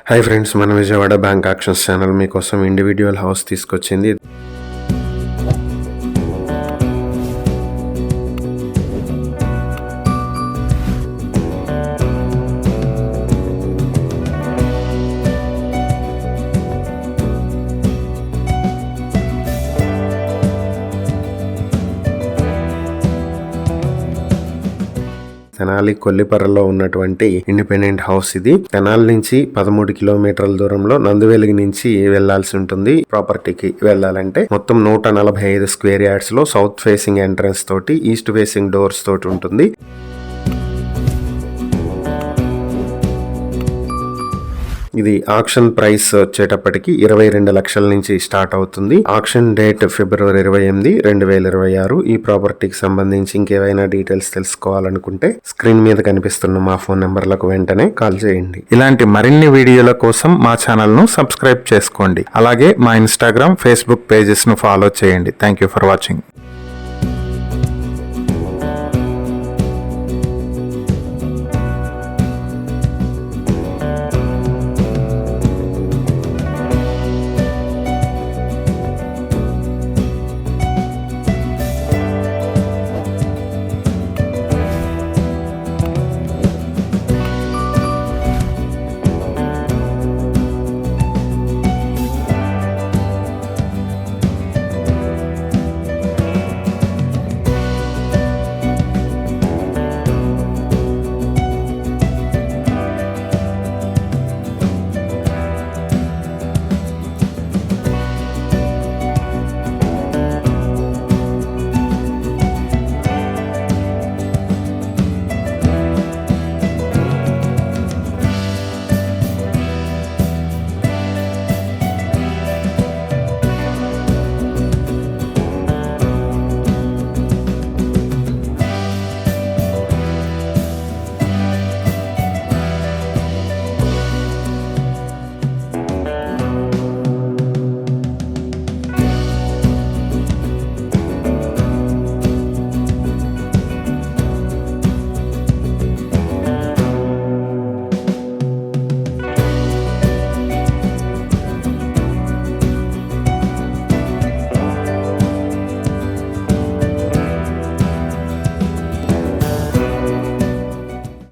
Hi friends, మన Vijayawada bank actions channel మీకోసం individual house తీసుకొచ్చింది. తెనాలి కొల్లిపరలో ఉన్నటువంటి ఇండిపెండెంట్ హౌస్ ఇది. తెనాలి నుంచి 13 కిలోమీటర్ల దూరంలో నందివెలుగు నుంచి వెళ్లాల్సి ఉంటుంది. ప్రాపర్టీకి వెళ్లాలంటే మొత్తం 145 స్క్వేర్ యార్డ్స్ లో సౌత్ ఫేసింగ్ ఎంట్రన్స్ తోటి, ఈస్ట్ ఫేసింగ్ డోర్స్ తోటి ఉంటుంది. ఇది ఆక్షన్ ప్రైస్ వచ్చేటప్పటికి 22 లక్షల నుంచి స్టార్ట్ అవుతుంది. ఆక్షన్ డేట్ ఫిబ్రవరి 28, 2026. ఈ ప్రాపర్టీకి సంబంధించి ఇంకేవైనా డీటెయిల్స్ తెలుసుకోవాలనుకుంటే స్క్రీన్ మీద కనిపిస్తున్న మా ఫోన్ నెంబర్లకు వెంటనే కాల్ చేయండి. ఇలాంటి మరిన్ని వీడియోల కోసం మా ఛానల్ ను సబ్స్క్రైబ్ చేసుకోండి. అలాగే మా ఇన్స్టాగ్రామ్, ఫేస్బుక్ పేజెస్ ను ఫాలో చేయండి. Thank you for watching.